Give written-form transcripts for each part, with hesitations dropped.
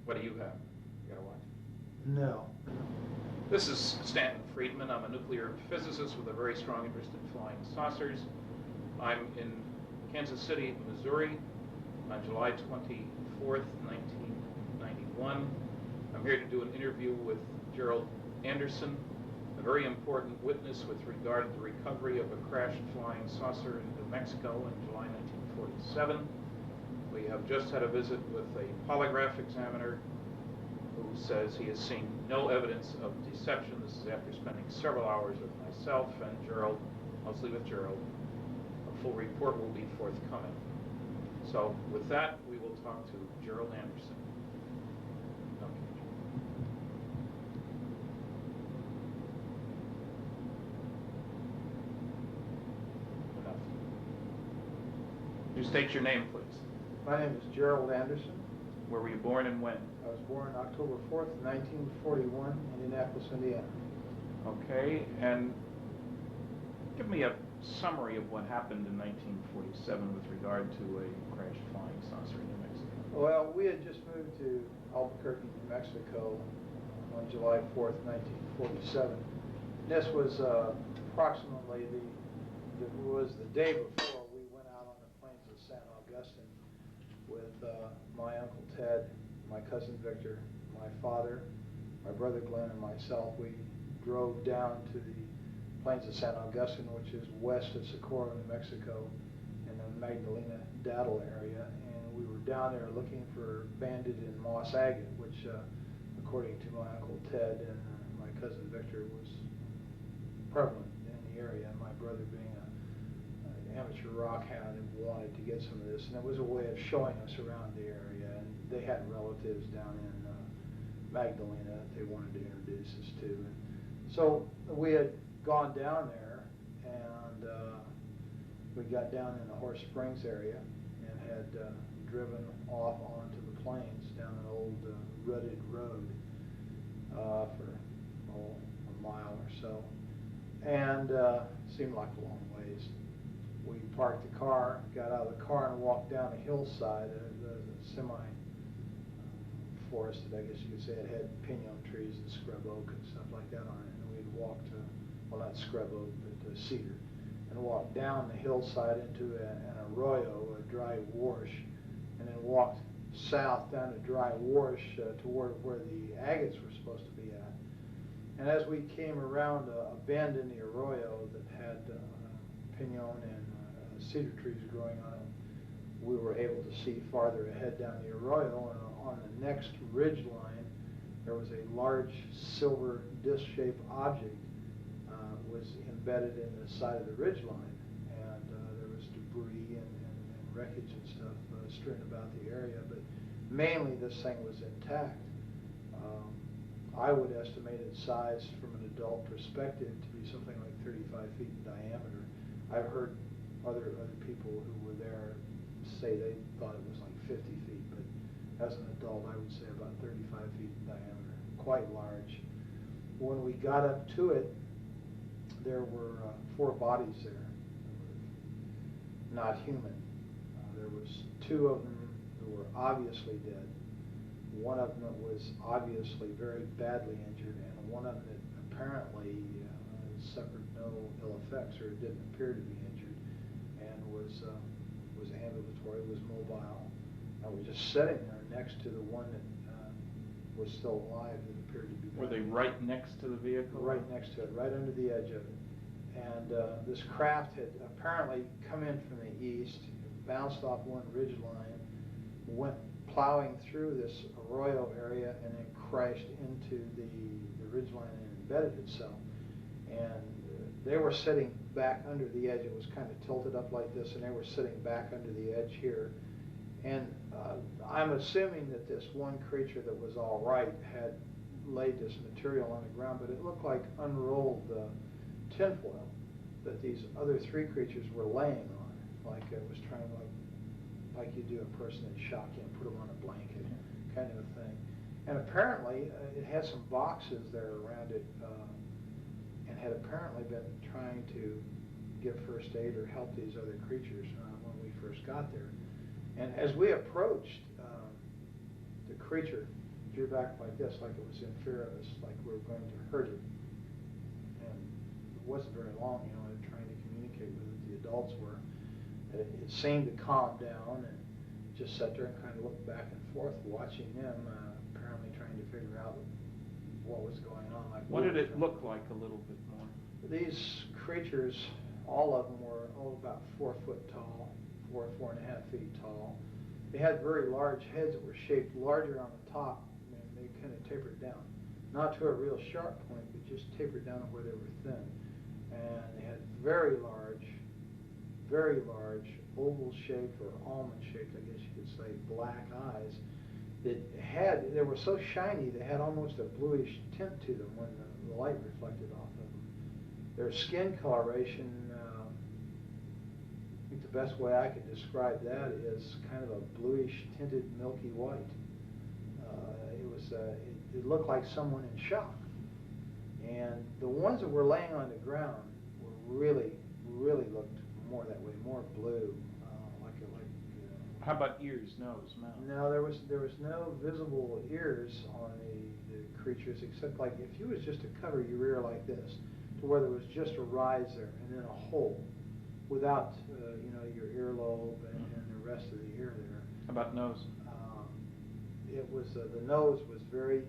What do you have? You gotta watch. No. This is Stanton Friedman. I'm a nuclear physicist with a very strong interest in flying saucers. I'm in Kansas City, Missouri on July 24th, 1991. I'm here to do an interview with Gerald Anderson, a very important witness with regard to the recovery of a crashed flying saucer in New Mexico in July 1947. We have just had a visit with a polygraph examiner who says he has seen no evidence of deception. This is after spending several hours with myself and Gerald, mostly with Gerald. A full report will be forthcoming. So with that, we will talk to Gerald Anderson. Okay. Enough. You state your name, please. My name is Gerald Anderson. Where were you born and when? I was born October 4th, 1941, in Indianapolis, Indiana. Okay, and give me a summary of what happened in 1947 with regard to a crashed flying saucer in New Mexico. Well, we had just moved to Albuquerque, New Mexico on July 4th, 1947. This was approximately the day before we went out on the plains of San Augustine with my Uncle Ted, my cousin Victor, my father, my brother Glenn, and myself. We drove down to the plains of San Augustine, which is west of Socorro, New Mexico, in the Magdalena Daddle area, and we were down there looking for banded and moss agate, which, according to my Uncle Ted and my cousin Victor, was prevalent in the area. My brother, being an amateur rock hound, wanted to get some of this, and it was a way of showing us around the area. And they had relatives down in Magdalena that they wanted to introduce us to. And so we had gone down there, and we got down in the Horse Springs area and had driven off onto the plains down an old rutted road for a mile or so, and seemed like a long ways. We parked the car, got out of the car, and walked down a hillside, the semi-forested, I guess you could say. It had pinon trees and scrub oak and stuff like that on it. And we'd walked, well, not scrub oak, but cedar, and walked down the hillside into an arroyo, a dry wash, and then walked south down a dry wash toward where the agates were supposed to be at. And as we came around a bend in the arroyo that had pinon and cedar trees growing on it, we were able to see farther ahead down the arroyo, and on the next ridge line there was a large silver disc-shaped object was embedded in the side of the ridge line, and there was debris and wreckage and stuff strewn about the area, but mainly this thing was intact. I would estimate its size from an adult perspective to be something like 35 feet in diameter. I've heard other people who were there say they thought it was like 50 feet, but as an adult I would say about 35 feet in diameter, quite large. When we got up to it, there were 4 bodies there, not human. There was 2 of them who were obviously dead. One of them was obviously very badly injured, and one of them that apparently suffered no ill effects, or didn't appear to be injured, and was ambulatory, was mobile. I was just sitting there next to the one that was still alive that appeared to be dead. Were they right next to the vehicle? Right next to it, right under the edge of it. And this craft had apparently come in from the east, bounced off one ridge line, went plowing through this arroyo area, and then crashed into the ridge line and embedded itself. And they were sitting back under the edge. It was kind of tilted up like this, and they were sitting back under the edge here. And I'm assuming that this one creature that was all right had laid this material on the ground, but it looked like unrolled tinfoil that these other 3 creatures were laying on, like it was trying to, like you do a person in shock, you know, put them on a blanket, kind of a thing. And apparently it had some boxes there around it, and had apparently been trying to give first aid or help these other creatures when we first got there. And as we approached the creature, drew back like this, like it was in fear of us, like we were going to hurt it. And it wasn't very long, you know, trying to communicate with it. The adults were. It seemed to calm down and just sat there and kind of looked back and forth, watching them, apparently trying to figure out what was going on. Like, what did it look like a little bit more? These creatures, all of them were about 4 foot tall, 4.5 feet tall. They had very large heads that were shaped larger on the top, and they kind of tapered down. Not to a real sharp point, but just tapered down where they were thin. And they had very large, oval-shaped or almond-shaped, I guess you could say, black eyes. They were so shiny, they had almost a bluish tint to them when the light reflected off of them. Their skin coloration, I think the best way I could describe that is kind of a bluish tinted milky white. It looked like someone in shock. And the ones that were laying on the ground were really looked more that way, more blue, How about ears, nose, mouth? No, there was no visible ears on the creatures, except like if you was just to cover your ear like this, to where there was just a rise there and then a hole, without your earlobe and the rest of the ear there. How about nose? It was the nose was very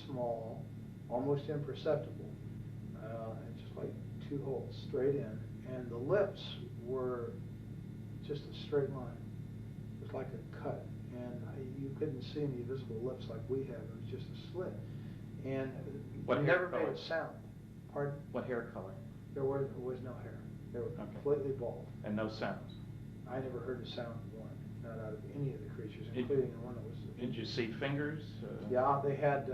small, almost imperceptible, and just like 2 holes straight in, and the lips were just a straight line. It was like a cut, and you couldn't see any visible lips like we have. It was just a slit, and What it hair never color? made a sound. Pardon? What hair color? There was no hair. They were completely bald. And no sounds? I never heard a sound of one, not out of any of the creatures, including the one that was. Did you see fingers? Yeah, they had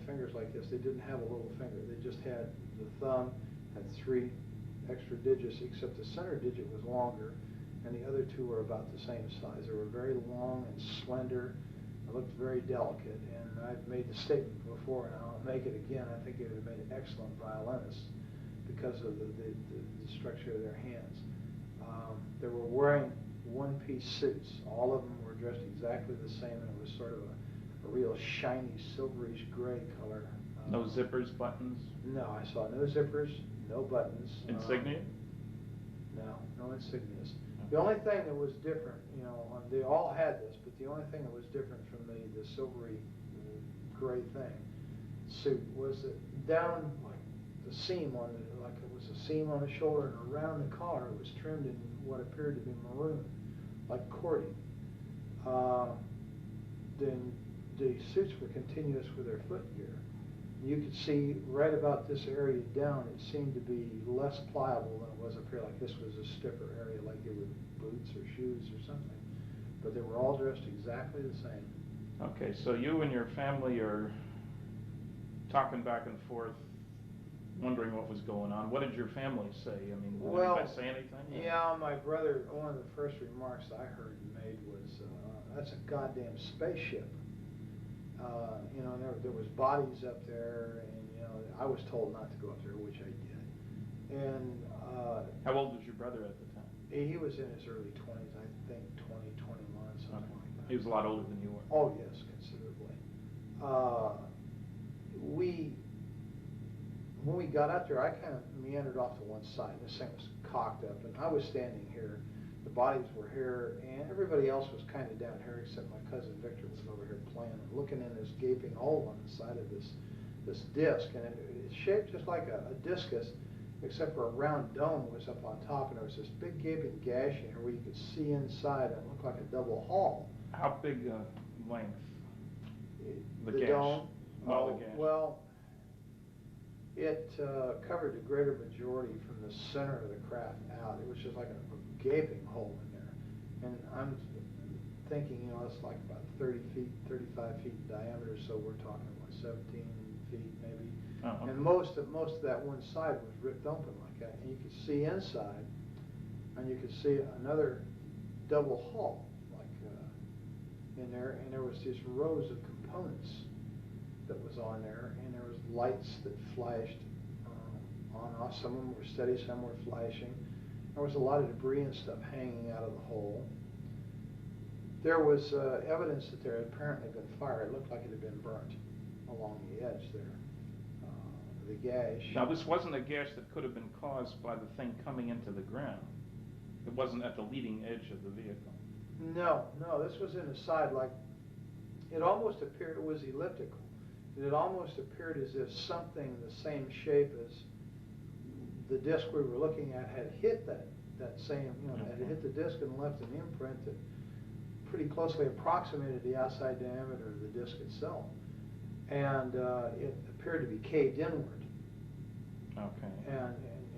fingers like this. They didn't have a little finger. They just had the thumb, had 3 extra digits, except the center digit was longer, and the other 2 were about the same size. They were very long and slender. They looked very delicate, and I've made the statement before, and I'll make it again. I think they would have made excellent violinists because of the structure of their hands. They were wearing one-piece suits. All of them were dressed exactly the same, and it was sort of a real shiny, silverish gray color. No zippers, buttons? No, I saw no zippers, no buttons. Insignia? No insignias. The only thing that was different, they all had this, but the only thing that was different from the silvery gray suit was that down like the seam on it, like it was a seam on the shoulder, and around the collar it was trimmed in what appeared to be maroon, like cording. Then the suits were continuous with their footgear. You could see right about this area down, it seemed to be less pliable than it was up here, like this was a stiffer area, like they were boots or shoes or something. But they were all dressed exactly the same. Okay, so you and your family are talking back and forth, wondering what was going on. What did your family say? I mean, did anybody say anything? Yeah, my brother, one of the first remarks I heard made was, that's a goddamn spaceship. There was bodies up there, and I was told not to go up there, which I did. And how old was your brother at the time? He was in his early 20s, I think 20, 21, something like that. He was a lot older than you were. Oh yes, considerably. When we got out there, I kind of meandered off to one side. This thing was cocked up, and I was standing here. The bodies were here, and everybody else was kind of down here, except my cousin Victor was over here playing and looking in this gaping hole on the side of this disc, and it's shaped just like a discus, except for a round dome was up on top, and there was this big gaping gash in here where you could see inside, and it looked like a double hall. How big length? The gash. dome? The gash. Well, it covered the greater majority from the center of the craft out. It was just like a gaping hole in there. And I'm thinking, it's like about 30 feet, 35 feet in diameter, so we're talking, 17 feet maybe. Oh, okay. And most of that one side was ripped open like that. And you could see inside, and you could see another double hull, in there, and there was these rows of components that was on there, and there was lights that flashed on off. Some of them were steady, some were flashing. There was a lot of debris and stuff hanging out of the hole. There was evidence that there had apparently been fire. It looked like it had been burnt along the edge there. The gash. Now, this wasn't a gash that could have been caused by the thing coming into the ground. It wasn't at the leading edge of the vehicle. No, this was in the side, like, it almost appeared, it was elliptical. It almost appeared as if something the same shape as the disc we were looking at had hit that same, had hit the disc and left an imprint that pretty closely approximated the outside diameter of the disc itself. And it appeared to be caved inward. Okay.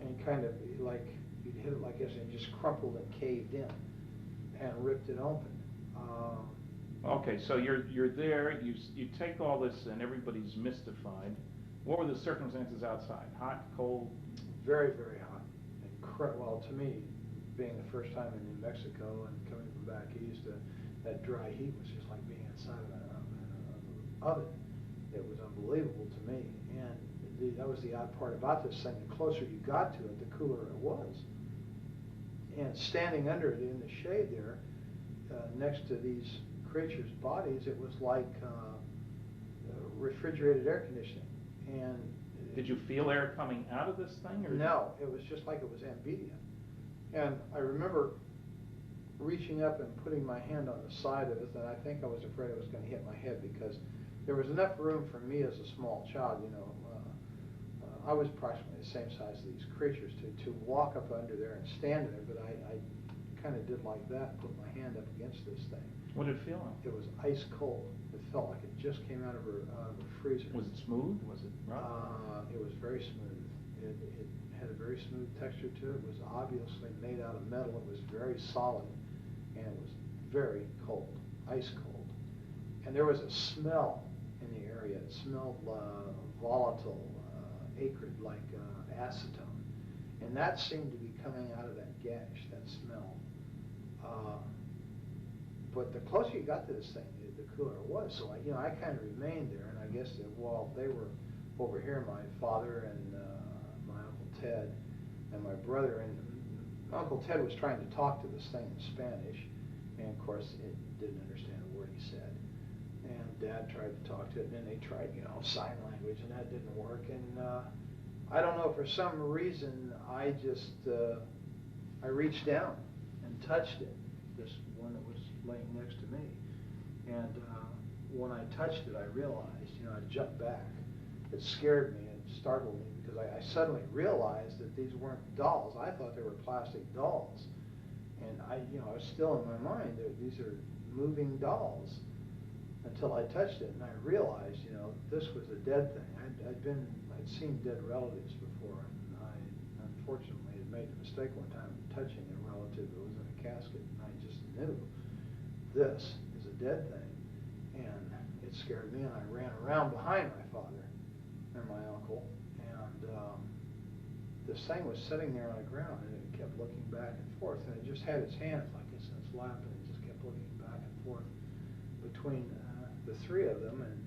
And kind of like, you'd hit it like this and it just crumpled and caved in and ripped it open. Okay, so you're there, you take all this and everybody's mystified. What were the circumstances outside? Hot, cold? Very, very hot. Well, to me, being the first time in New Mexico and coming from back east, that dry heat was just like being inside of an oven. It was unbelievable to me. And that was the odd part about this thing. The closer you got to it, the cooler it was. And standing under it in the shade there, next to these creatures' bodies, it was like refrigerated air conditioning. And did you feel air coming out of this thing? Or no, it was just like it was ambient. And I remember reaching up and putting my hand on the side of it, and I think I was afraid it was going to hit my head because there was enough room for me as a small child, I was approximately the same size as these creatures to walk up under there and stand in there, but I kind of did like that, put my hand up against this thing. What did it feel like? It was ice cold. It felt like it just came out of a freezer. Was it smooth? Was it rough? It was very smooth. It had a very smooth texture to it. It was obviously made out of metal. It was very solid, and it was very cold, ice cold. And there was a smell in the area. It smelled volatile, acrid, like acetone. And that seemed to be coming out of that gash, that smell. But the closer you got to this thing, the cooler it was. So I kind of remained there, and I guess that while they were over here, my father and my Uncle Ted and my brother, and Uncle Ted was trying to talk to this thing in Spanish, and of course it didn't understand a word he said. And Dad tried to talk to it, and then they tried, sign language, and that didn't work. And I don't know, for some reason, I just, I reached down and touched it, this one that was laying next to me. And when I touched it, I realized, I jumped back. It scared me and startled me because I suddenly realized that these weren't dolls. I thought they were plastic dolls. And I was still in my mind, these are moving dolls. Until I touched it and I realized, this was a dead thing. I'd seen dead relatives before, and I unfortunately had made the mistake one time of touching a relative that was in a casket, and I just knew this is a dead thing. And it scared me, and I ran around behind my father and my uncle, and this thing was sitting there on the ground, and it kept looking back and forth, and it just had its hands like this in its lap, and it just kept looking back and forth between the three of them, and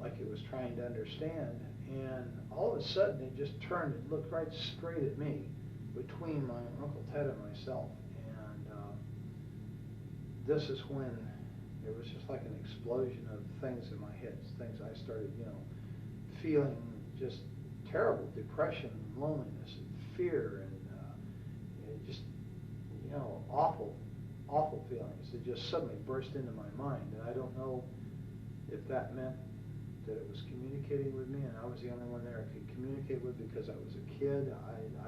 like it was trying to understand. And all of a sudden it just turned and looked right straight at me between my Uncle Ted and myself. And this is when it was just like an explosion of things in my head, things I started, feeling just terrible depression, and loneliness, and fear, and just, awful feelings that just suddenly burst into my mind. And I don't know if that meant that it was communicating with me and I was the only one there I could communicate with because I was a kid.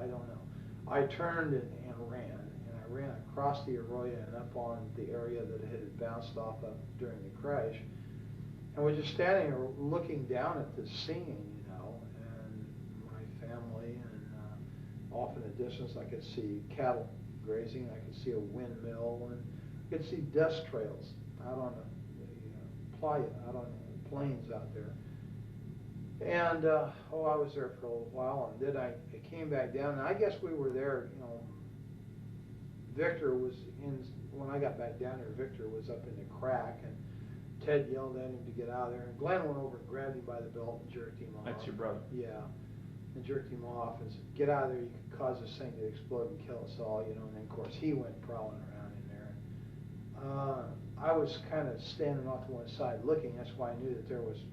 I don't know. I turned and ran, and I ran across the arroyo and up on the area that it had bounced off of during the crash, and was just standing there looking down at this scene, and my family, and off in the distance I could see cattle grazing, I could see a windmill, and I could see dust trails out on the playa, out on the plains out there. And I was there for a little while, and then I came back down, and I guess we were there, Victor was in, when I got back down there, Victor was up in the crack, and Ted yelled at him to get out of there, and Glenn went over and grabbed him by the belt and jerked him off. That's your brother? Yeah, and jerked him off and said, get out of there, you could cause this thing to explode and kill us all, and then of course he went prowling around in there. I was kind of standing off to one side looking. That's why I knew that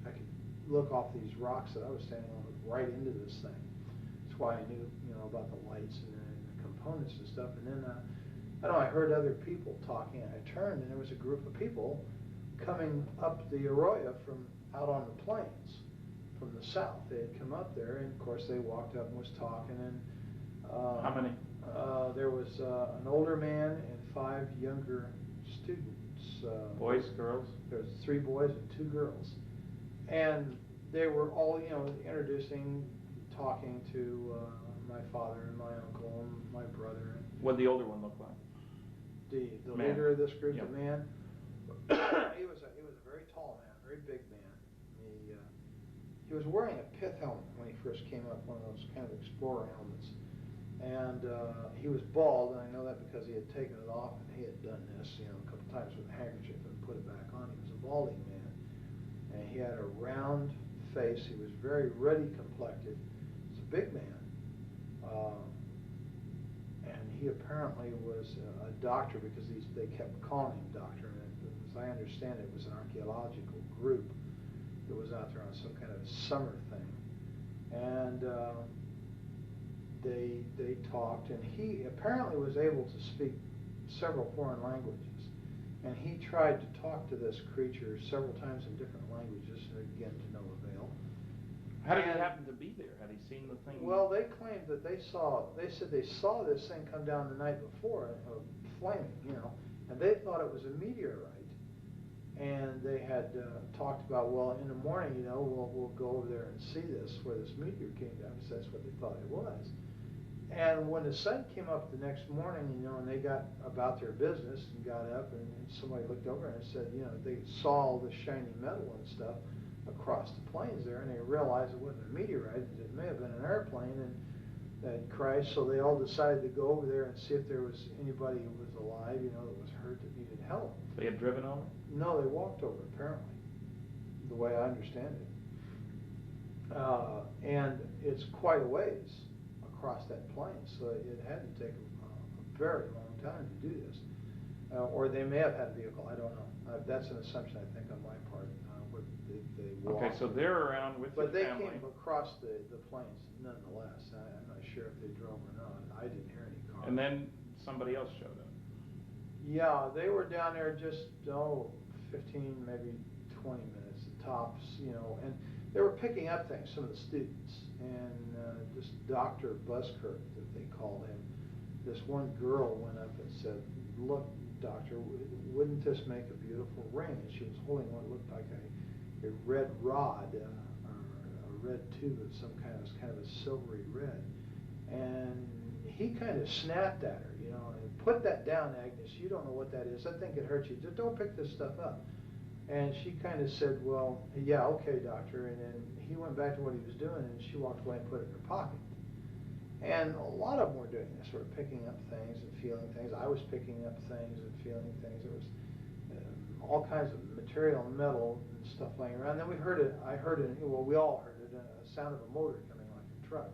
I could look off these rocks that I was standing on right into this thing. That's why I knew, about the lights and the components and stuff. And then, I heard other people talking. I turned and there was a group of people coming up the arroyo from out on the plains from the south. They had come up there, and of course they walked up and was talking. And how many? There was an older man and 5 younger students. Boys, girls? There was 3 boys and 2 girls, and they were all, introducing, talking to my father and my uncle and my brother. What did the older one look like? The man. Leader of this group, Yep. the man, he was a very tall man, very big man. He was wearing a pith helmet when he first came up, one of those kind of explorer helmets. And he was bald, and I know that because he had taken it off and he had done this, a couple times with a handkerchief and put it back on. He was a balding man, and he had a round face. He was very ruddy complected. He was a big man, and he apparently was a doctor because they kept calling him doctor. And as I understand it, was an archaeological group that was out there on some kind of summer thing, and they talked, and he apparently was able to speak several foreign languages, and he tried to talk to this creature several times in different languages, again to no avail. How did he happen to be there? Had he seen the thing? Well, they claimed that they said they saw this thing come down the night before, flaming, and they thought it was a meteorite. And they had talked about, well, in the morning, we'll go over there and see this, where this meteor came down, because that's what they thought it was. And when the sun came up the next morning, and they got about their business and got up, and somebody looked over and said, they saw all the shiny metal and stuff across the plains there, and they realized it wasn't a meteorite, it may have been an airplane, and that crashed. So they all decided to go over there and see if there was anybody who was alive, that was hurt, that needed help. They had driven over? No, they walked over, apparently, the way I understand it. And it's quite a ways across that plain, so it had to take a very long time to do this. Or they may have had a vehicle, I don't know. That's an assumption, I think, on my part. They walked. Okay, so they're around with your family. But they came across the plains nonetheless. I'm not sure if they drove or not. I didn't hear any cars. And then somebody else showed up. Yeah, they were down there just, 15, maybe 20 minutes at tops, and they were picking up things, some of the students, and this Dr. Buskirk, that they called him, this one girl went up and said, look, doctor, wouldn't this make a beautiful ring? And she was holding what looked like a red rod, or a red tube of some kind. It was kind of a silvery red. And he kind of snapped at her, and put that down, Agnes. You don't know what that is. I think it hurt you. Just don't pick this stuff up. And she kind of said, well, yeah, okay, doctor. And then he went back to what he was doing, and she walked away and put it in her pocket. And a lot of them were doing this, sort of picking up things and feeling things. I was picking up things and feeling things. There was all kinds of material, metal, and stuff laying around. Then we we all heard it, a sound of a motor coming like a truck.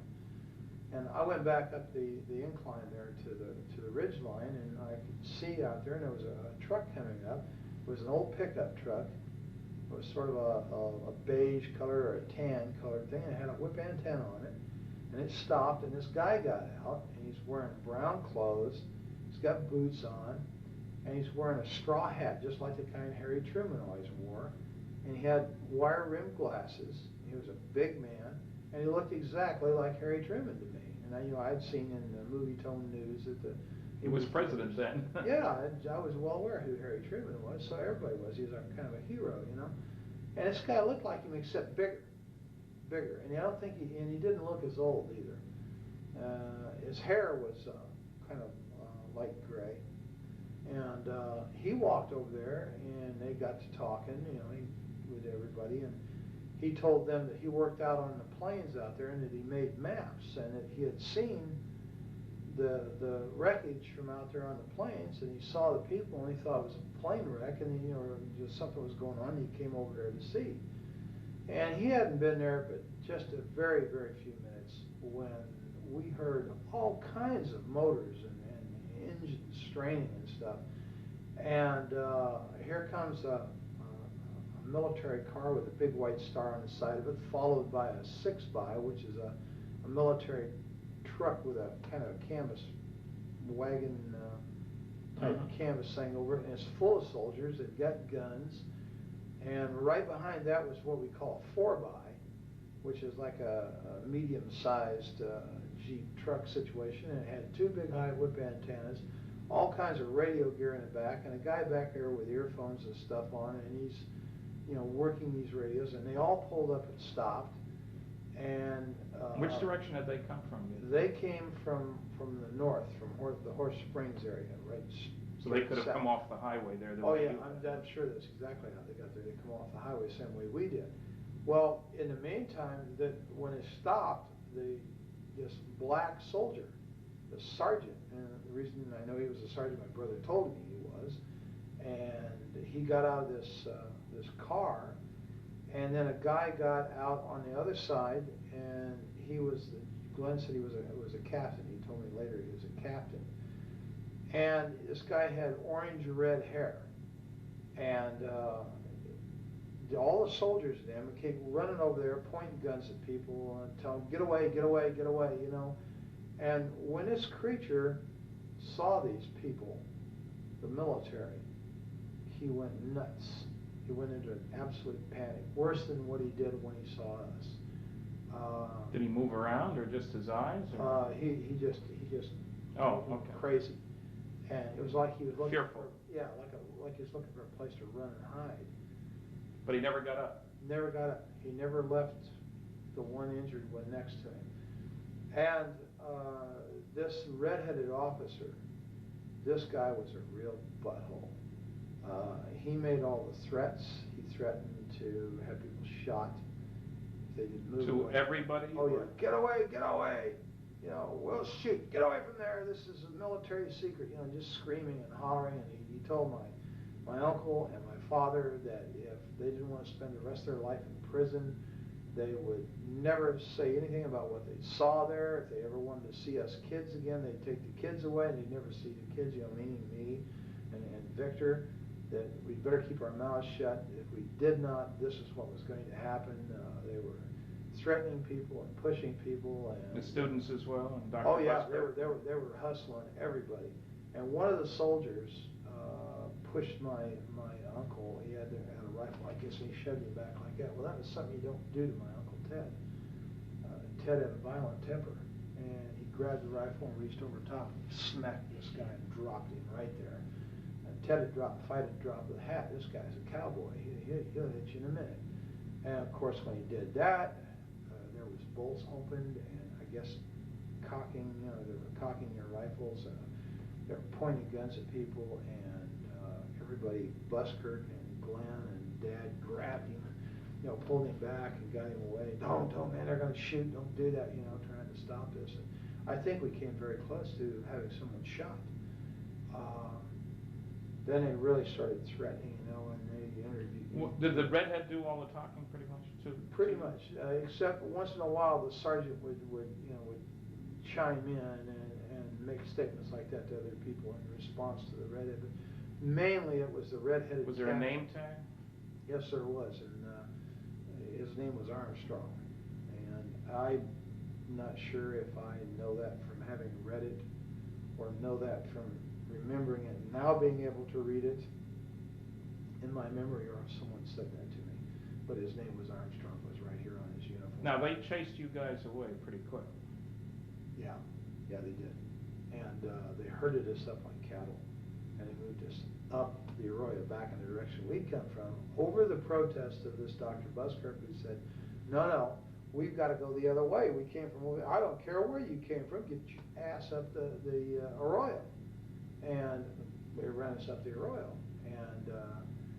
And I went back up the incline there to the ridge line, and I could see out there, and there was a truck coming up. It was an old pickup truck. It was sort of a beige color or a tan colored thing, and it had a whip antenna on it. And it stopped, and this guy got out, and he's wearing brown clothes. He's got boots on, and he's wearing a straw hat, just like the kind Harry Truman always wore. And he had wire-rimmed glasses. He was a big man, and he looked exactly like Harry Truman to me. And I'd seen in the movie-tone news that he was president then. Yeah, I was well aware who Harry Truman was, so everybody was. He was kind of a hero, And this guy looked like him, except bigger. And I don't think he didn't look as old either. His hair was kind of light gray, and he walked over there, and they got to talking, with everybody, and he told them that he worked out on the plains out there, and that he made maps, and that he had seen the wreckage from out there on the plains, and he saw the people, and he thought it was a plane wreck, and just something was going on. And he came over there to see. And he hadn't been there but just a very, very few minutes when we heard all kinds of motors and engines straining and stuff. And here comes a military car with a big white star on the side of it, followed by a 6x, which is a military truck with a kind of a canvas wagon type canvas thing over it, and it's full of soldiers. They've got guns, and right behind that was what we call a 4x, which is like a medium-sized Jeep truck situation, and it had two big high whip antennas, all kinds of radio gear in the back, and a guy back there with earphones and stuff on, and he's, you know, working these radios, and they all pulled up and stopped. And which direction did they come from? They came from the north, from the Horse Springs area, right? So they could have come off the highway there. Oh yeah, I'm sure that's exactly how they got there. They come off the highway the same way we did. Well, in the meantime, when it stopped, this black soldier, the sergeant, and the reason I know he was a sergeant, my brother told me he was, and he got out of this car, and then a guy got out on the other side, and Glenn said he was a captain. He told me later he was a captain, and this guy had orange-red hair, and all the soldiers then came running over there, pointing guns at people, and telling them, get away, get away, get away, you know. And when this creature saw these people, the military, he went nuts. He went into an absolute panic, worse than what he did when he saw us. Did he move around, or just his eyes? He just Oh, okay. Crazy, and it was like he was looking fearful. like he was looking for a place to run and hide. But he never got up. Never got up. He never left the one injured one next to him. And this red-headed officer, this guy was a real butthole. He made all the threats. He threatened to have people shot if they didn't move To away. everybody? Oh yeah, get away, get away. You know, we'll shoot. Get away from there. This is a military secret. You know, just screaming and hollering. And he told my uncle and my father that if they didn't want to spend the rest of their life in prison, they would never say anything about what they saw there. If they ever wanted to see us kids again, they'd take the kids away, and they'd never see the kids, you know, meaning me and Victor, that we'd better keep our mouths shut. If we did not, this is what was going to happen. They were threatening people and pushing people. And the students as well? And Dr. Oh yeah, Busker? they were hustling everybody. And one of the soldiers pushed my uncle. He had a rifle like this, and he shoved him back like that. Well, that was something you don't do to my Uncle Ted. Ted had a violent temper, and he grabbed the rifle and reached over top and smacked this guy and dropped him right there. And Ted had dropped, fight had dropped with a hat. This guy's a cowboy. He'll hit you in a minute. And of course, when he did that, there was bolts opened, and I guess cocking, you know, they were cocking their rifles. They were pointing guns at people, and everybody, Busker and Glenn and Dad, grabbed him, you know, pulled him back and got him away. Don't, man, they're going to shoot. Don't do that, you know, trying to stop this. And I think we came very close to having someone shot. Then they really started threatening, you know, and they interviewed. Well, did the redhead do all the talking pretty much too? Pretty much, except once in a while the sergeant would chime in and make statements like that to other people in response to the redhead. But mainly it was the redheaded. Was there a name tag? Yes, there was, and his name was Armstrong. And I'm not sure if I know that from having read it or know that from remembering it, now being able to read it in my memory, or if someone said that to me. But his name was Armstrong, was right here on his uniform. Now, they chased you guys away pretty quick. Yeah, they did. And they herded us up like cattle, and they moved us up the Arroyo back in the direction we'd come from, over the protest of this Dr. Busker, who said, no, we've got to go the other way. We came from, I don't care where you came from, get your ass up the Arroyo. And they ran us up the Arroyo. And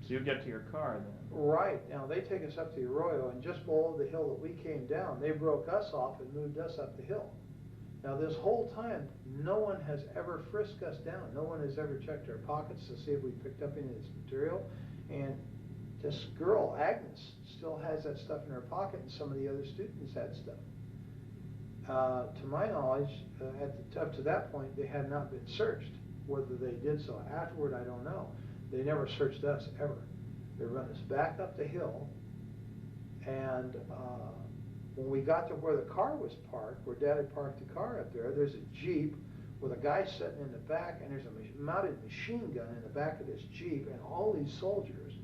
so you get to your car then? Right. Now, they take us up the Arroyo, and just below the hill that we came down, they broke us off and moved us up the hill. Now, this whole time, no one has ever frisked us down. No one has ever checked our pockets to see if we picked up any of this material. And this girl, Agnes, still has that stuff in her pocket, and some of the other students had stuff. To my knowledge, up to that point, they had not been searched. Whether they did so afterward, I don't know. They never searched us, ever. They run us back up the hill, and when we got to where the car was parked, where Dad had parked the car up there, there's a Jeep with a guy sitting in the back, and there's a mounted machine gun in the back of this Jeep, and all these soldiers.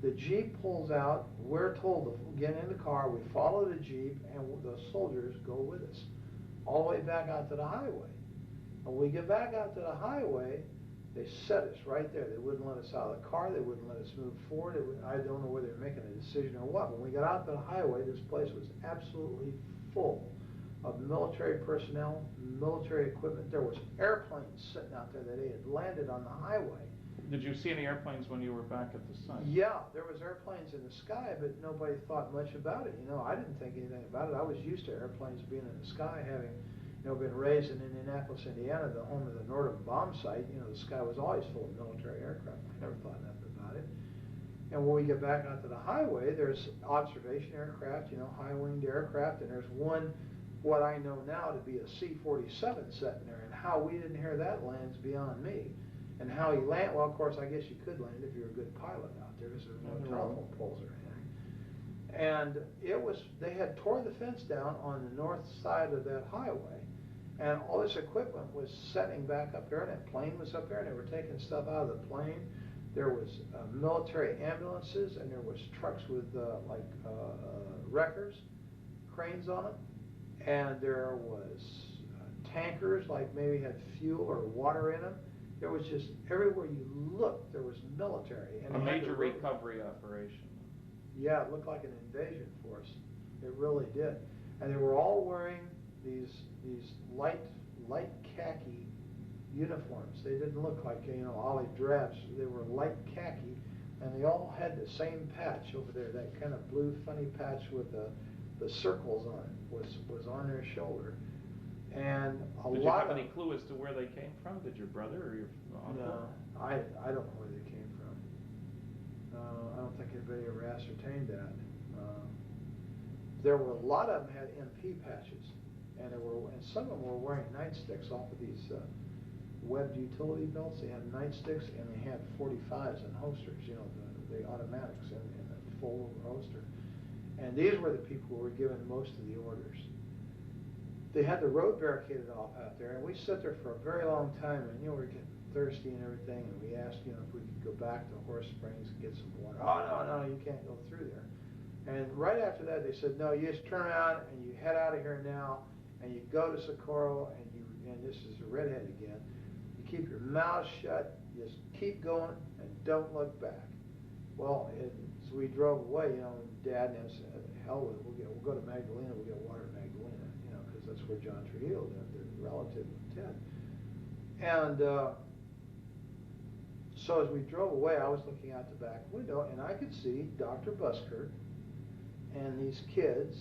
The Jeep pulls out, we're told to get in the car, we follow the Jeep, and the soldiers go with us, all the way back out to the highway. And when we get back out to the highway, they set us right there. They wouldn't let us out of the car, they wouldn't let us move forward. I don't know whether they're making a decision or what. When we got out to the highway, this place was absolutely full of military personnel, military equipment. There was airplanes sitting out there that they had landed on the highway. Did you see any airplanes when you were back at the site? Yeah, there was airplanes in the sky, but nobody thought much about it. You know, I didn't think anything about it. I was used to airplanes being in the sky, having, you know, been raised in Indianapolis, Indiana, the home of the Nordum bomb site. You know, the sky was always full of military aircraft. I never thought nothing about it. And when we get back onto the highway, there's observation aircraft, you know, high-winged aircraft, and there's one, what I know now to be a C-47 sitting there, and how we didn't hear that land's beyond me. And how he landed, well, of course, I guess you could land if you're a good pilot out there, because there was no telephone poles or anything. And it was, they had tore the fence down on the north side of that highway, and all this equipment was setting back up there, and that plane was up there, and they were taking stuff out of the plane. There was military ambulances, and there was trucks with wreckers, cranes on them, and there was tankers, like maybe had fuel or water in them. There was just, everywhere you looked, there was military. And a major recovery operation. Yeah, it looked like an invasion force. It really did. And they were all wearing these light khaki uniforms. They didn't look like, you know, olive drabs. They were light khaki, and they all had the same patch over there, that kind of blue funny patch with the circles on it, was on their shoulder. And Did you have any clue as to where they came from? Did your brother or your uncle? No, I don't know where they came from. I don't think anybody ever ascertained that. There were a lot of them had MP patches, and some of them were wearing nightsticks off of these webbed utility belts. They had nightsticks, and they had 45s and holsters, you know, the automatics in a full holster. And these were the people who were given most of the orders. They had the road barricaded off out there, and we sat there for a very long time, and, you know, we were getting thirsty and everything, and we asked, you know, if we could go back to Horse Springs and get some water. Oh, no, you can't go through there. And right after that, they said, no, you just turn around and you head out of here now, and you go to Socorro, and this is a redhead again, you keep your mouth shut, just keep going, and don't look back. Well, so we drove away, you know, and Dad and I said, hell with it, we'll go to Magdalena, we'll get water in Magdalena, you know, because that's where John Trujillo lived, their relative of Ted. And so as we drove away, I was looking out the back window, and I could see Dr. Buskirk and these kids,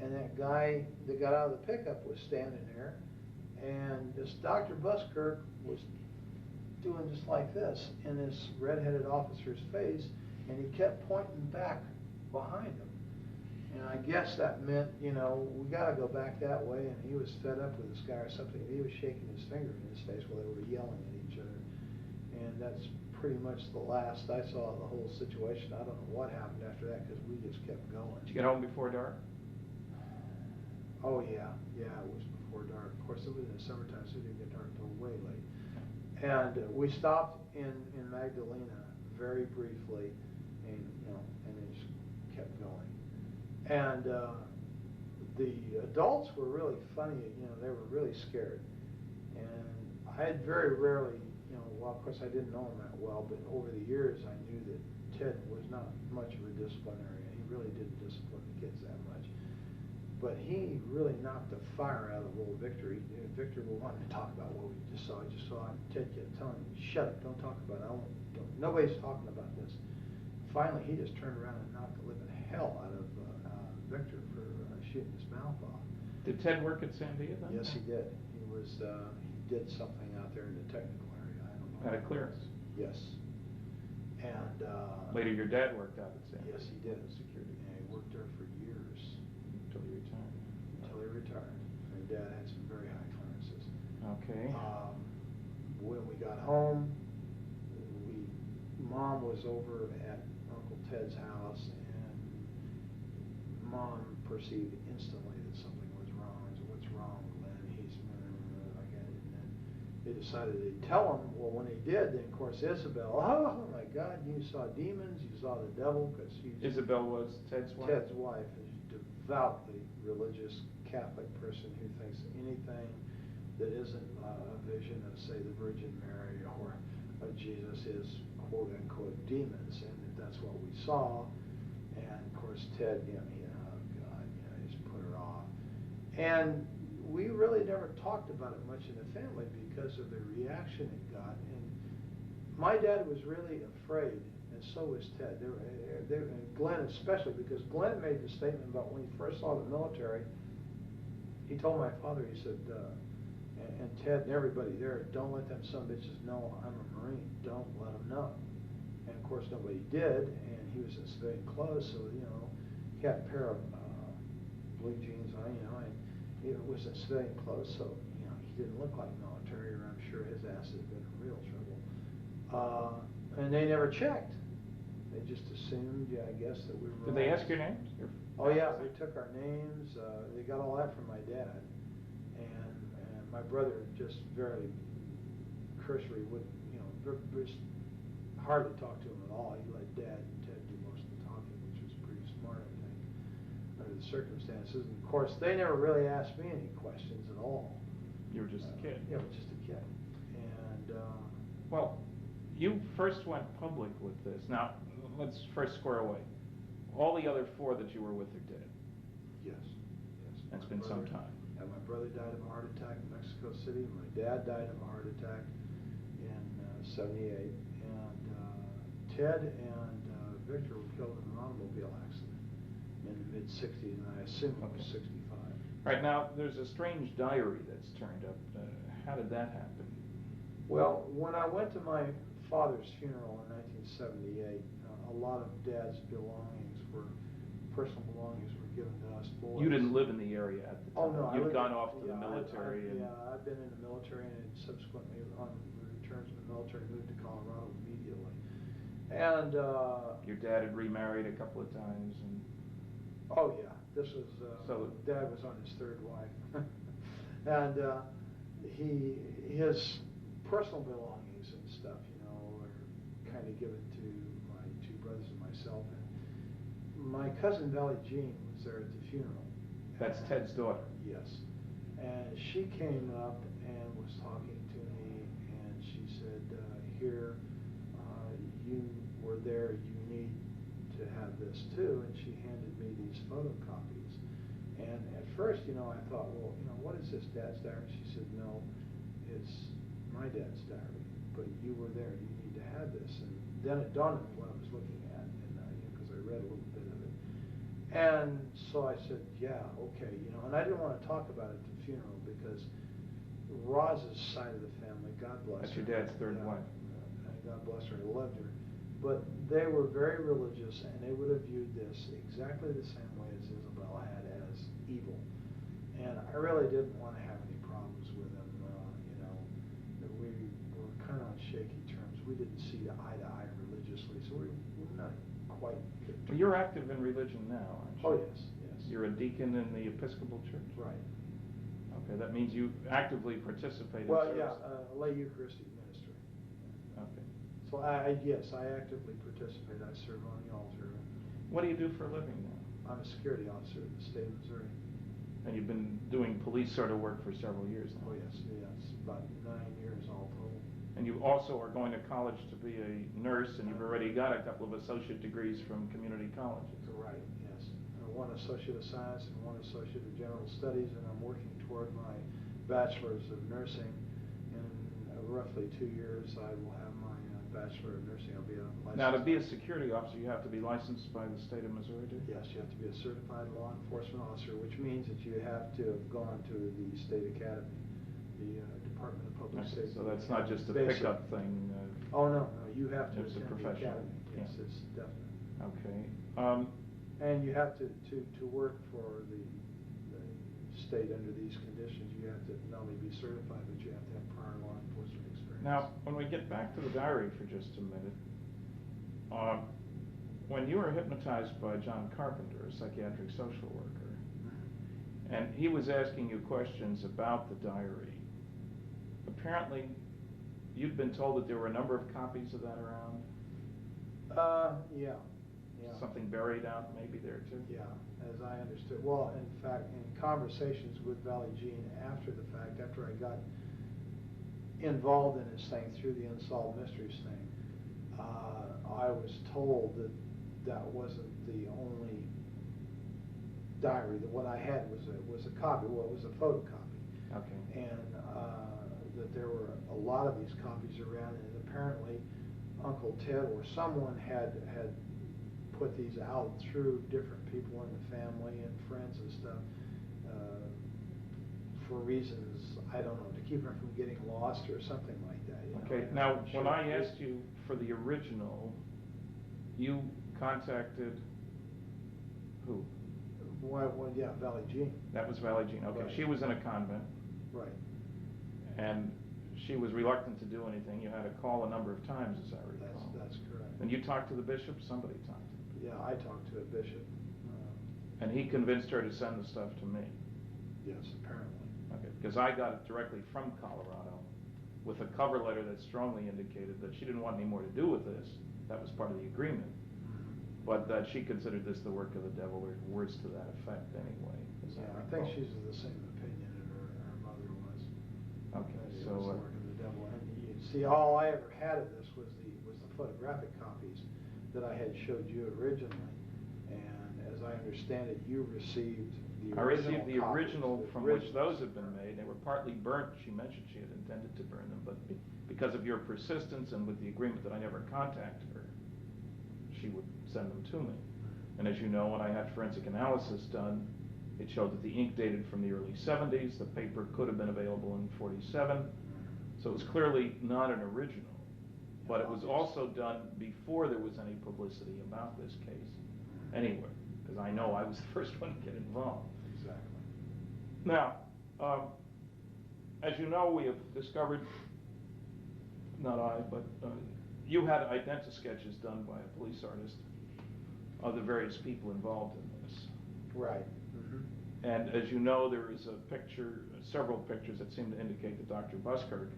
and that guy that got out of the pickup was standing there, and this Dr. Buskirk was doing just like this in this redheaded officer's face, and he kept pointing back behind him. And I guess that meant, you know, we got to go back that way, and he was fed up with this guy or something, and he was shaking his finger in his face while they were yelling at each other. And that's pretty much the last I saw of the whole situation. I don't know what happened after that, because we just kept going. Did you get home before dark? Oh, yeah, it was before dark. Of course, it was in the summertime, so it didn't get dark until way late. And we stopped in Magdalena very briefly, and, you know, and then just kept going. And the adults were really funny, you know, they were really scared. And I had very rarely, you know, well, of course I didn't know him that well, but over the years I knew that Ted was not much of a disciplinarian. He really didn't discipline the kids that much. But he really knocked the fire out of little Victor. Victor wanted to talk about what we just saw. I just saw Ted kept telling him, shut up, don't talk about it. Nobody's talking about this. Finally, he just turned around and knocked the living hell out of Victor for shooting his mouth off. Did Ted work at Sandia then? Yes, he did. He did something out there in the technical area. I don't know. Had a clearance? Yes. And later your dad worked out at Sandia? Yes, he did. Security. Yeah, he worked there for years. Until he retired? Until he retired. And Dad had some very high clearances. Okay. When we got home, we Mom was over at Uncle Ted's house, and Mom perceived instantly that something was wrong. I said, "What's wrong, Glenn?" He's again, and then they decided they'd tell him. Well, when they did, then of course Isabel, oh my God, you saw demons, you saw the devil, because Isabel was Ted's wife? Ted's wife is a devoutly religious Catholic person who thinks anything that isn't a vision of, say, the Virgin Mary or of Jesus is quote-unquote demons, and that's what we saw. And of course Ted, oh God, he's put her off. And we really never talked about it much in the family because of the reaction it got. And my dad was really afraid, and so was Ted. And Glenn especially, because Glenn made the statement about when he first saw the military. He told my father, he said, and Ted and everybody there, don't let them son of bitches know I'm a Marine. Don't let them know. And of course nobody did, and he was in civilian clothes, so he had a pair of blue jeans on, and it was in civilian clothes, so he didn't look like military, or I'm sure his ass had been in real trouble. And they never checked. They just assumed, I guess, that we were. Did they ask your names? Oh yeah, they took our names. They got all that from my dad, and my brother just very cursory, wouldn't, just hardly talked to him at all. He let Dad and Ted do most of the talking, which was pretty smart, I think, under the circumstances. And of course, they never really asked me any questions at all. You were just a kid. Yeah, I was just a kid. And well, you first went public with this. Now, let's first square away. All the other four that you were with are dead. Yes. It's been some time. Yeah, my brother died of a heart attack in Mexico City. My dad died of a heart attack in '78. And Ted and Victor were killed in an automobile accident in the mid-'60s, and I assume it was '65. Right now, there's a strange diary that's turned up. How did that happen? Well, when I went to my father's funeral in 1978, a lot of Dad's personal belongings were given to us boys. You didn't live in the area at the time. Oh, no. You'd gone off to the military. I've been in the military, and subsequently, on return to the military, moved to Colorado immediately. And your dad had remarried a couple of times. Oh yeah, this was so Dad was on his third wife, and his personal belongings and stuff, were kind of given to my two brothers and myself. My cousin Valley Jean was there at the funeral. That's Ted's daughter? Yes. And she came up and was talking to me, and she said, here, you were there, you need to have this too. And she handed me these photocopies. And at first, I thought, well, what is this, Dad's diary? She said, no, it's my dad's diary, but you were there, you need to have this. And then it dawned on me what I was looking at, and because I read a little bit of it. And so I said, yeah, okay, and I didn't want to talk about it at the funeral because Roz's side of the family, God bless her. That's your dad's third wife. God bless her, I loved her. But they were very religious, and they would have viewed this exactly the same way as Isabel had, as evil. And I really didn't want to have any problems with them, we were kind of on shaky terms. We didn't see eye to eye religiously, so we're not quite good. Well, you're active in religion now, aren't you? Oh, yes. You're a deacon in the Episcopal Church? Right. Okay, that means you actively participate in Well, service. yeah, lay Eucharistic ministry. Okay. So yes, I actively participate. I serve on the altar. What do you do for a living now? I'm a security officer in the state of Missouri. And you've been doing police sort of work for several years now? Oh, yes, about 9 years all total. And you also are going to college to be a nurse, and you've already got a couple of associate degrees from community colleges. Right, yes. One Associate of Science and one Associate of General Studies, and I'm working toward my Bachelor's of Nursing. In roughly 2 years, I will have my Bachelor of Nursing. I'll be a licensed. Now, to be a security officer, you have to be licensed by the state of Missouri, do you? Yes, you have to be a certified law enforcement officer, which means that you have to have gone to the state academy, the Department of Public Safety. So that's not just a pickup thing? Oh, no, you have to It's a attend the professional. academy. Yes, it's definite. Okay. And you have to work for the state under these conditions. You have to not only be certified, but you have to have prior law enforcement experience. Now, when we get back to the diary for just a minute, when you were hypnotized by John Carpenter, a psychiatric social worker, and he was asking you questions about the diary, apparently you'd been told that there were a number of copies of that around? Yeah. Something buried out maybe there too? Yeah, as I understood. Well, in fact, in conversations with Valley Jean after the fact, after I got involved in this thing through the Unsolved Mysteries thing, I was told that that wasn't the only diary. That what I had was a copy. Well, it was a photocopy. Okay. And that there were a lot of these copies around, and apparently Uncle Ted or someone had put these out through different people in the family and friends and stuff for reasons, I don't know, to keep them from getting lost or something like that. Okay, now when I asked you for the original, you contacted who? Well, yeah, Valley Jean. That was Valley Jean, okay. Right. She was in a convent. Right. And she was reluctant to do anything. You had to call a number of times, as I recall. That's correct. And you talked to the bishop? Somebody talked to him? Yeah, I talked to a bishop. And he convinced her to send the stuff to me? Yes, apparently. Okay, because I got it directly from Colorado with a cover letter that strongly indicated that she didn't want any more to do with this. That was part of the agreement. But that she considered this the work of the devil, or words to that effect anyway. Yeah, I think she's of the same opinion that her mother was. Okay, It so was the work of the devil. And you see, all I ever had of this was the photographic copies that I had showed you originally. And as I understand it, you received the original. I received the copies, original the from which originals. those had been made. They were partly burnt. She mentioned she had intended to burn them, but because of your persistence and with the agreement that I never contacted her, she would send them to me. And as you know, when I had forensic analysis done, it showed that the ink dated from the early 70s. The paper could have been available in 47. So it was clearly not an original. But it was also done before there was any publicity about this case. Anyway, because I know I was the first one to get involved. Exactly. Now, as you know, we have discovered, not I, but you had identi-sketches done by a police artist of the various people involved in this. Right. Mm-hmm. And as you know, there is a picture, several pictures that seem to indicate that Dr. Buskirk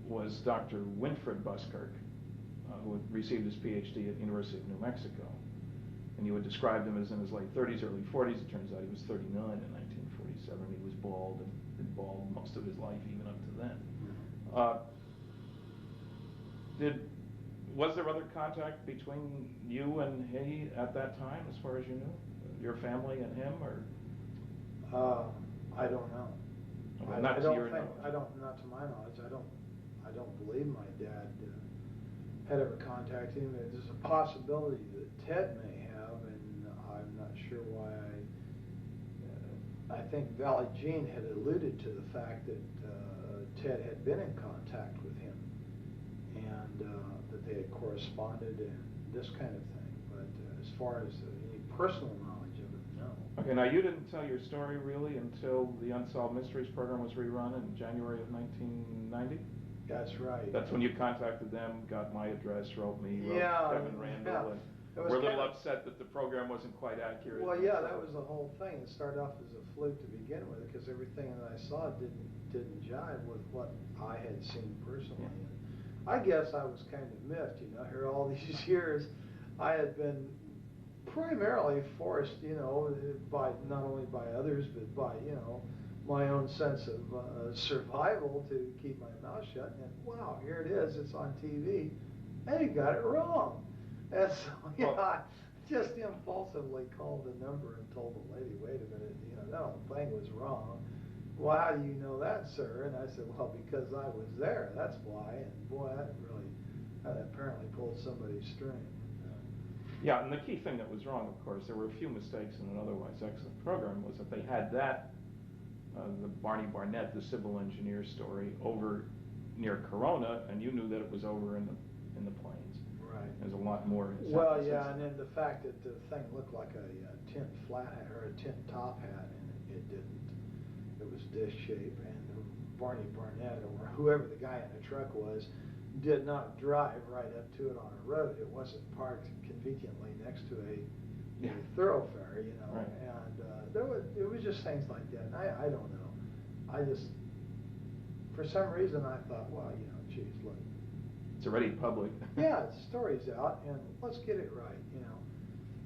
was Dr. Winfred Buskirk, who had received his PhD at the University of New Mexico. And you had described him as in his late 30s, early 40s. It turns out he was 39 in 1947. He was bald and been bald most of his life, even up to then. Was there other contact between you and he at that time, as far as you knew? Your family and him, or? I don't know. Okay, not to your knowledge. Not to my knowledge. I don't believe my dad had ever contacted him. There's a possibility that Ted may have, and I'm not sure why. I think Valley Jean had alluded to the fact that Ted had been in contact with him, and that they had corresponded and this kind of thing. But as far as any personal knowledge of it, no. Okay, now you didn't tell your story really until the Unsolved Mysteries program was rerun in January of 1990? That's right. That's when you contacted them, got my address, wrote me, wrote Kevin Randall, and we're a little upset that the program wasn't quite accurate. Well, yeah, that was the whole thing. It started off as a fluke to begin with, because everything that I saw didn't jive with what I had seen personally. Yeah. I guess I was kind of miffed, here all these years. I had been primarily forced, by not only by others, but by, my own sense of survival to keep my mouth shut. And wow, here it is, it's on TV, and he got it wrong. And so, I just impulsively called the number and told the lady, wait a minute, that whole thing was wrong. Well, how do you know that, sir? And I said, well, because I was there, that's why. And boy, that apparently pulled somebody's string. Yeah, and the key thing that was wrong, of course, there were a few mistakes in an otherwise excellent program, was that they had that, the Barney Barnett, the civil engineer story, over near Corona, and you knew that it was over in the plains. Right. There's a lot more. Well, yeah, and then the fact that the thing looked like a tin flat hat or a tin top hat, and it didn't. It was disc shape, and Barney Barnett, or whoever the guy in the truck was, did not drive right up to it on a road. It wasn't parked conveniently next to a thoroughfare, you know. Right. And it was just things like that. And I don't know. I just, for some reason, I thought, well, you know, geez, look. It's already public. Yeah, the story's out, and let's get it right, you know.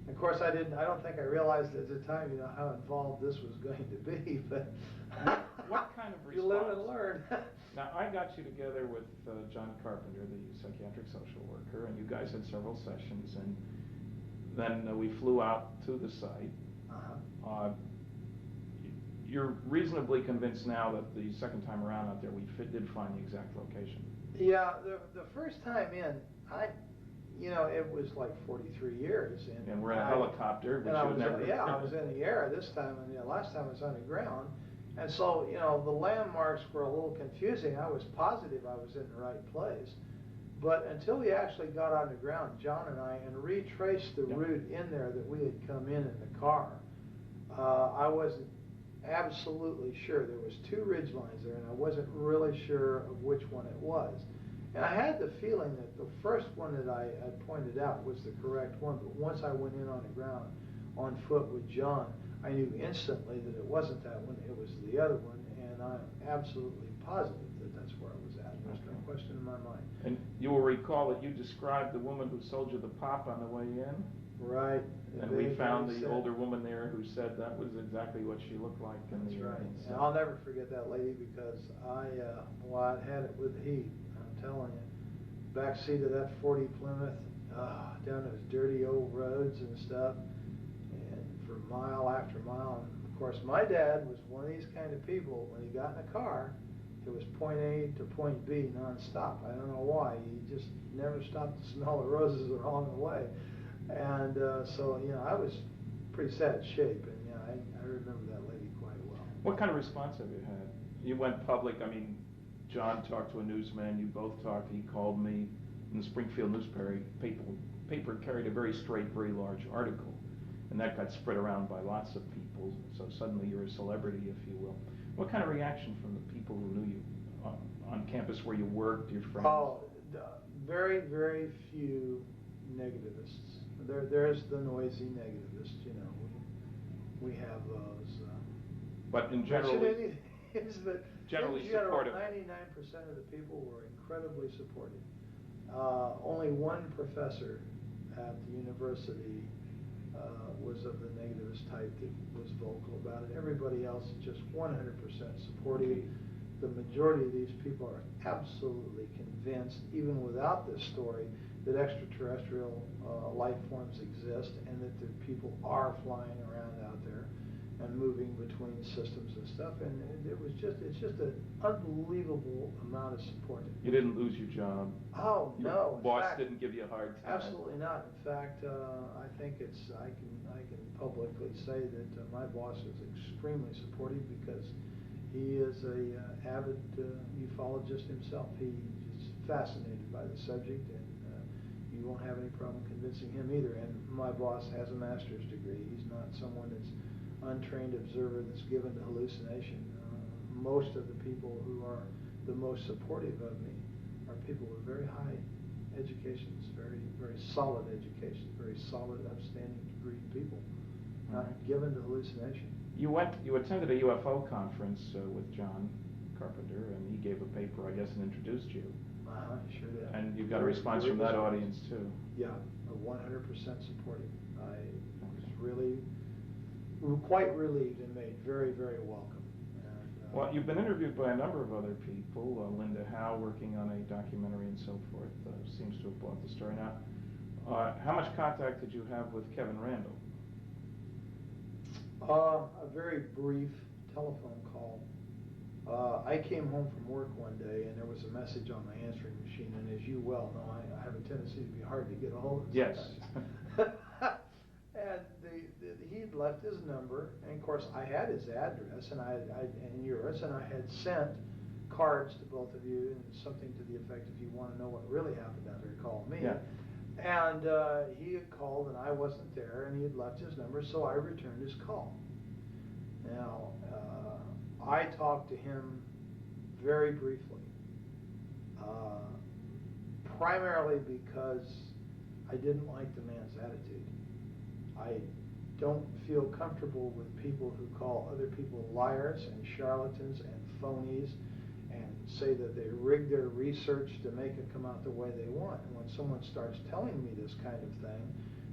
Of course, I don't think I realized at the time, you know, how involved this was going to be, but what kind of response? You live and learn. Now, I got you together with John Carpenter, the psychiatric social worker, and you guys had several sessions, and then we flew out to the site. You're reasonably convinced now that the second time around out there, we did find the exact location. Yeah, the first time in, you know, it was like 43 years. And we're in a helicopter, which you would never... Yeah, I was in the air this time, and the last time I was on the ground. And so, you know, the landmarks were a little confusing. I was positive I was in the right place. But until we actually got on the ground, John and I, and retraced the route in there that we had come in the car, I wasn't absolutely sure. There was two ridge lines there, and I wasn't really sure of which one it was. And I had the feeling that the first one that I had pointed out was the correct one, but once I went in on the ground on foot with John, I knew instantly that it wasn't that one, it was the other one, and I'm absolutely positive that that's where I was at. There's no question in my mind. And you will recall that you described the woman who sold you the pop on the way in? Right. And we found the older woman there who said that was exactly what she looked like. That's right. And I'll never forget that lady because I had it with the heat. I'm telling you. Back seat of that 40 Plymouth, down those dirty old roads and stuff, and for mile after mile. And of course, my dad was one of these kind of people. When he got in a car, it was point A to point B nonstop. I don't know why. He just never stopped to smell the roses along the way. And so, you know, I was pretty sad shape, and yeah, I remember that lady quite well. What kind of response have you had? You went public. I mean, John talked to a newsman. You both talked. He called me. In the Springfield newspaper, paper carried a very straight, very large article, and that got spread around by lots of people. So suddenly you're a celebrity, if you will. What kind of reaction from the people who knew you on campus where you worked, your friends? Oh, very, very few negativists. There's the noisy negativists, you know. We have those. But in general, generally supportive. 99% of the people were incredibly supportive. Only one professor at the university was of the negativist type that was vocal about it. Everybody else is just 100% supportive. Okay. The majority of these people are absolutely convinced, even without this story, that extraterrestrial life forms exist and that the people are flying around out there and moving between systems and stuff. And it's just an unbelievable amount of support. You didn't lose your job. Oh, no. Your boss didn't give you a hard time. Absolutely not. In fact, I think I can publicly say that my boss is extremely supportive because he is a avid ufologist himself. He's fascinated by the subject, and you won't have any problem convincing him either. And my boss has a master's degree. He's not someone that's untrained observer that's given to hallucination. Most of the people who are the most supportive of me are people with very high educations, very, very solid educations, very solid, upstanding degree people, not given to hallucination. You attended a UFO conference with John Carpenter, and he gave a paper, I guess, and introduced you. Sure did. And you got a response from that audience too. Yeah, 100% supportive. I was really quite relieved and made very, very welcome. And, well, you've been interviewed by a number of other people. Linda Howe, working on a documentary and so forth, seems to have brought the story. Now, how much contact did you have with Kevin Randall? A very brief telephone call. I came home from work one day and there was a message on my answering machine, and as you well know, I have a tendency to be hard to get a hold of. Yes. And he'd left his number, and of course I had his address and yours, and I had sent cards to both of you and something to the effect, if you want to know what really happened out there, call me. Yeah. And he had called and I wasn't there, and he had left his number, so I returned his call. Now, I talked to him very briefly. primarily because I didn't like the man's attitude. I don't feel comfortable with people who call other people liars and charlatans and phonies and say that they rig their research to make it come out the way they want. And when someone starts telling me this kind of thing,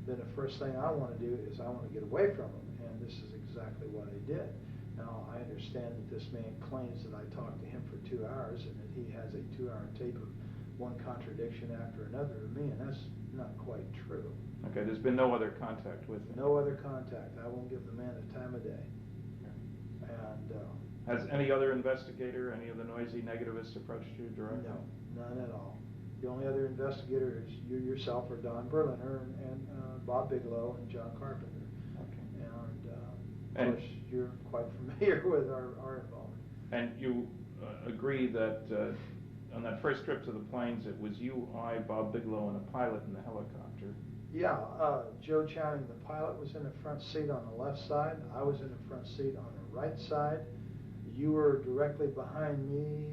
then the first thing I want to do is I want to get away from them. And this is exactly what I did. Now, I understand that this man claims that I talked to him for 2 hours and that he has a 2-hour tape of one contradiction after another of me, and that's not quite true. Okay, there's been no other contact with him? No other contact. I won't give the man the time of day. Okay. And has any other investigator, any of the noisy negativists approached you directly? no, none at all. The only other investigator is you yourself, or Don Berliner, and Bob Bigelow and John Carpenter. Okay. And of course, you're quite familiar with our involvement. And you agree that on that first trip to the plains, it was you, I, Bob Bigelow, and a pilot in the helicopter? Yeah, Joe Channing, the pilot, was in the front seat on the left side. I was in the front seat on the right side. You were directly behind me.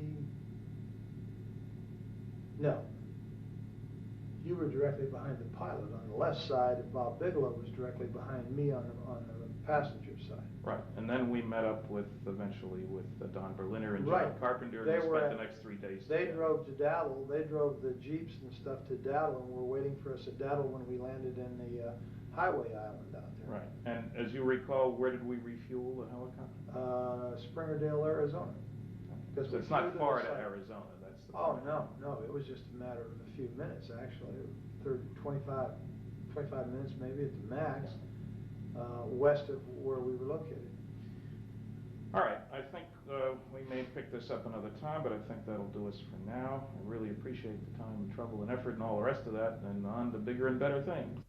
No. You were directly behind the pilot on the left side, and Bob Bigelow was directly behind me on the passenger side. Right, and then we met up eventually with Don Berliner and John Right. Carpenter, They and we were spent at- the next 3 days They together. drove to Daddle. They drove the Jeeps and stuff to Daddle, and were waiting for us at Daddle when we landed in the highway island out there. Right, and as you recall, where did we refuel the helicopter? Springerdale, Arizona. So we it's flew not to far the to site. Arizona, that's the Oh, point. no, it was just a matter of a few minutes, actually. 25 minutes maybe at the max, west of where we were located. All right, I think we may pick this up another time, but I think that'll do us for now. I really appreciate the time and trouble and effort and all the rest of that, and on to bigger and better things.